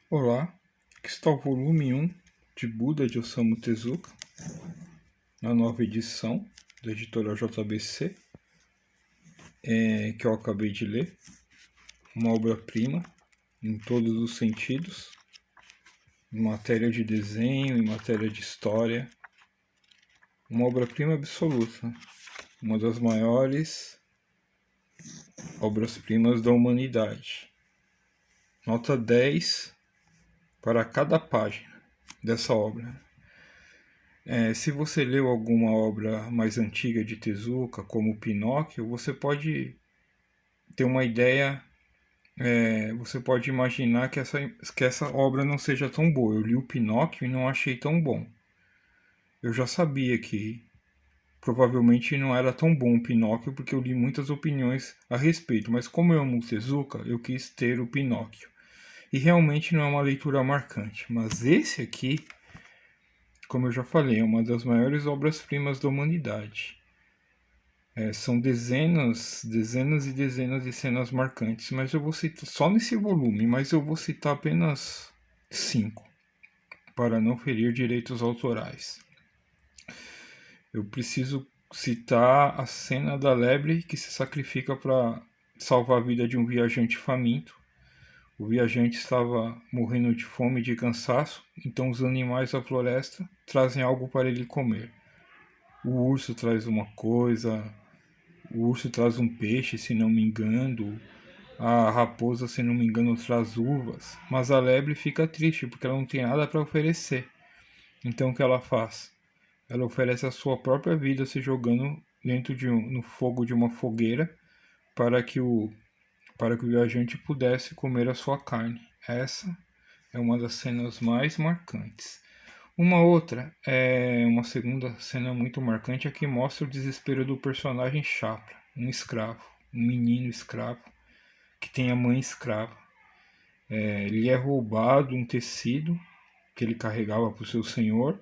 Olá, aqui está o volume 1 de Buda de Osamu Tezuka, na nova edição da editora JBC, que eu acabei de ler. Uma obra-prima em todos os sentidos, em matéria de desenho, em matéria de história. Uma obra-prima absoluta, uma das maiores obras-primas da humanidade. Nota 10 para cada página dessa obra. Se você leu alguma obra mais antiga de Tezuka, como Pinóquio, você pode ter uma ideia, você pode imaginar que essa obra não seja tão boa. Eu li o Pinóquio e não achei tão bom. Eu já sabia que provavelmente não era tão bom o Pinóquio, porque eu li muitas opiniões a respeito, mas como eu amo o Tezuka, eu quis ter o Pinóquio. E realmente não é uma leitura marcante, mas esse aqui, como eu já falei, é uma das maiores obras-primas da humanidade. São dezenas e dezenas de cenas marcantes, mas eu vou citar só nesse volume, mas eu vou citar apenas 5, para não ferir direitos autorais. Eu preciso citar a cena da lebre que se sacrifica para salvar a vida de um viajante faminto. O viajante estava morrendo de fome e de cansaço, então os animais da floresta trazem algo para ele comer. O urso traz uma coisa, o urso traz um peixe, se não me engano. A raposa, se não me engano, traz uvas. Mas a lebre fica triste porque ela não tem nada para oferecer. Então o que ela faz? Ela oferece a sua própria vida se jogando no fogo de uma fogueira para que o viajante pudesse comer a sua carne. Essa é uma das cenas mais marcantes. Uma outra, uma segunda cena muito marcante, é que mostra o desespero do personagem Chapra, um escravo, um menino escravo, que tem a mãe escrava. Ele é roubado um tecido que ele carregava para o seu senhor,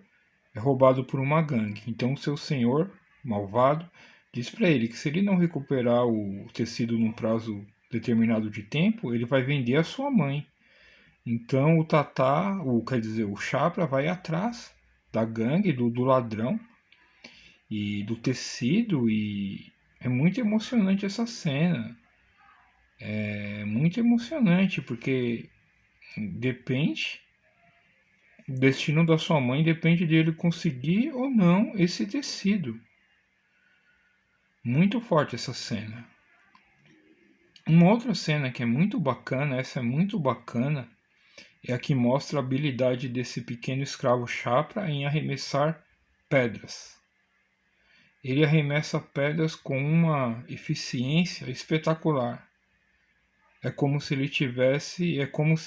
é roubado por uma gangue. Então o seu senhor, malvado, diz para ele que se ele não recuperar o tecido num prazo determinado de tempo, ele vai vender a sua mãe. Então o Tatá, quer dizer, o Chapra vai atrás da gangue, do ladrão e do tecido, e é muito emocionante essa cena. É muito emocionante porque depende, o destino da sua mãe depende de ele conseguir ou não esse tecido. Muito forte essa cena. Uma outra cena que é muito bacana, essa é muito bacana, é a que mostra a habilidade desse pequeno escravo Chapra em arremessar pedras. Ele arremessa pedras com uma eficiência espetacular. É como se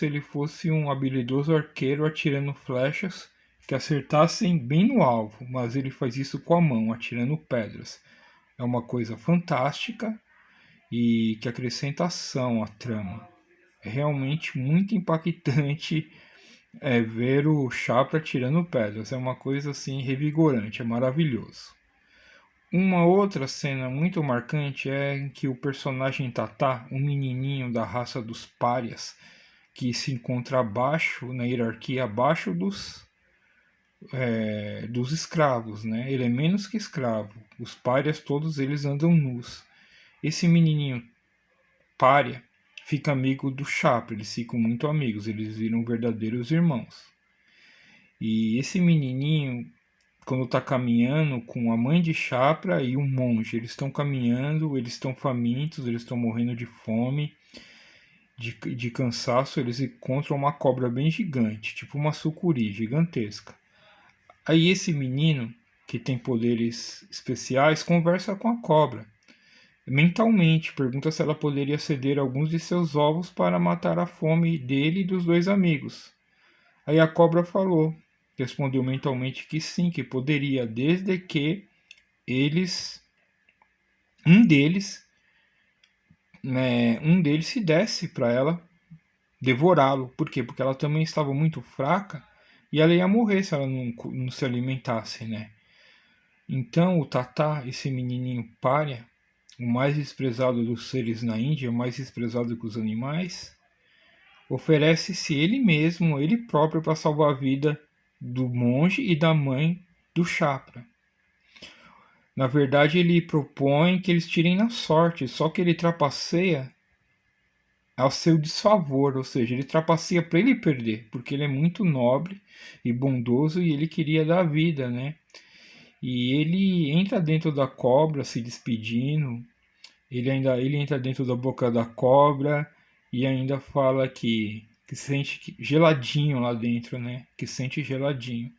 ele fosse um habilidoso arqueiro atirando flechas que acertassem bem no alvo, mas ele faz isso com a mão, atirando pedras. É uma coisa fantástica e que acrescenta ação à trama. É realmente muito impactante ver o Chapra tirando pedras. É uma coisa assim revigorante, é maravilhoso. Uma outra cena muito marcante é em que o personagem Tatá, um menininho da raça dos párias, que se encontra abaixo, na hierarquia, abaixo dos escravos, né? Ele é menos que escravo. Os párias, todos eles andam nus. Esse menininho pária fica amigo do Chapra, eles ficam muito amigos, eles viram verdadeiros irmãos. E esse menininho, quando está caminhando com a mãe de Chapra e um monge, eles estão caminhando, eles estão famintos, eles estão morrendo de fome, de cansaço, eles encontram uma cobra bem gigante, tipo uma sucuri gigantesca. Aí esse menino, que tem poderes especiais, conversa com a cobra mentalmente, pergunta se ela poderia ceder alguns de seus ovos para matar a fome dele e dos dois amigos. Aí a cobra respondeu mentalmente que sim, que poderia, desde que eles, um deles, um deles se desse para ela devorá-lo. Por quê? Porque ela também estava muito fraca e ela ia morrer se ela não se alimentasse, né? Então o Tatá, esse menininho pária, o mais desprezado dos seres na Índia, o mais desprezado que os animais, oferece-se ele mesmo, ele próprio, para salvar a vida do monge e da mãe do Chapra. Na verdade, ele propõe que eles tirem na sorte, só que ele trapaceia ao seu desfavor, ou seja, ele trapaceia para ele perder, porque ele é muito nobre e bondoso e ele queria dar vida, né? E ele entra dentro da cobra se despedindo, ele entra dentro da boca da cobra e ainda fala que sente geladinho lá dentro, né? Que sente geladinho.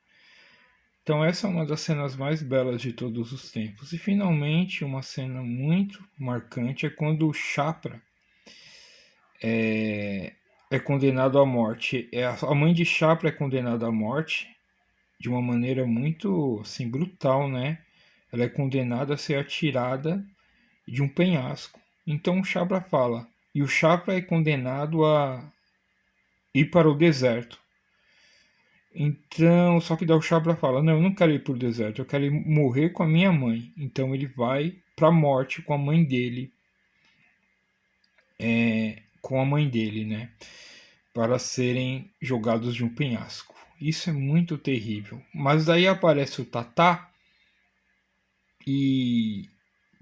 Então essa é uma das cenas mais belas de todos os tempos. E finalmente uma cena muito marcante é quando o Chapra é condenado à morte. A mãe de Chapra é condenada à morte de uma maneira muito assim, brutal, né? Ela é condenada a ser atirada de um penhasco. Então o Chapra fala, e o Chapra é condenado a ir para o deserto. Então, só que daí o Chapra fala, não, eu não quero ir para o deserto, eu quero ir morrer com a minha mãe. Então ele vai para a morte com a mãe dele, né? Para serem jogados de um penhasco. Isso é muito terrível. Mas daí aparece o Tatá e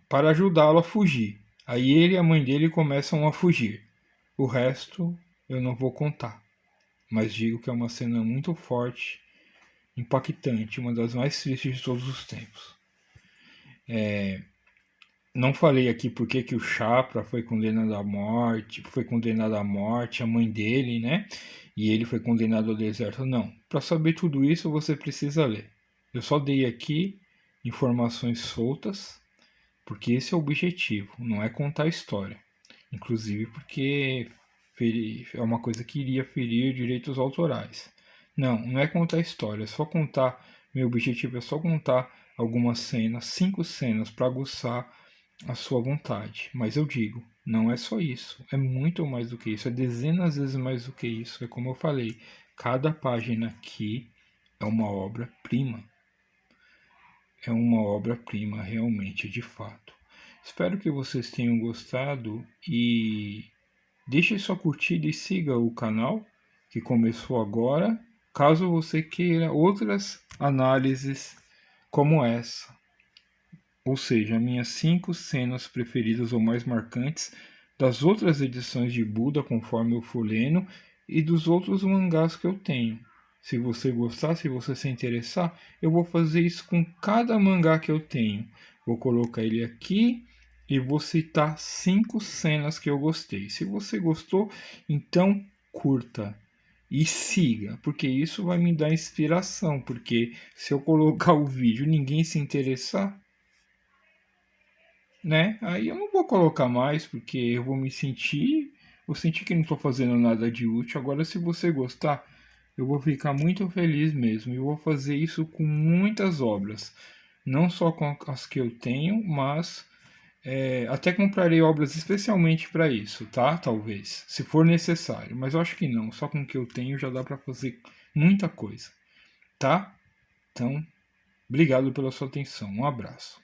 para ajudá-lo a fugir. Aí ele e a mãe dele começam a fugir. O resto eu não vou contar, mas digo que é uma cena muito forte, impactante, uma das mais tristes de todos os tempos. Não falei aqui porque que o Chapra foi condenado à morte, a mãe dele, né? E ele foi condenado ao deserto. Não. Para saber tudo isso você precisa ler. Eu só dei aqui informações soltas, porque esse é o objetivo, não é contar a história. Inclusive porque é uma coisa que iria ferir direitos autorais. Não, não é contar a história, é só contar. Meu objetivo é só contar algumas cenas, 5 cenas, para aguçar a sua vontade. Mas eu digo, não é só isso, é muito mais do que isso, é dezenas vezes mais do que isso. É como eu falei, cada página aqui é uma obra-prima. É uma obra-prima, realmente, de fato. Espero que vocês tenham gostado e deixe sua curtida e siga o canal que começou agora, caso você queira outras análises como essa. Ou seja, minhas 5 cenas preferidas ou mais marcantes das outras edições de Buda, conforme eu for lendo, e dos outros mangás que eu tenho. Se você gostar, se você se interessar, eu vou fazer isso com cada mangá que eu tenho. Vou colocar ele aqui e vou citar 5 cenas que eu gostei. Se você gostou, então curta e siga, porque isso vai me dar inspiração. Porque se eu colocar o vídeo e ninguém se interessar, né? Aí eu não vou colocar mais, porque eu vou sentir que não estou fazendo nada de útil. Agora, se você gostar, eu vou ficar muito feliz mesmo. Eu vou fazer isso com muitas obras, não só com as que eu tenho, mas até comprarei obras especialmente para isso, tá? Talvez, se for necessário. Mas eu acho que não, só com o que eu tenho já dá para fazer muita coisa, tá? Então, obrigado pela sua atenção. Um abraço.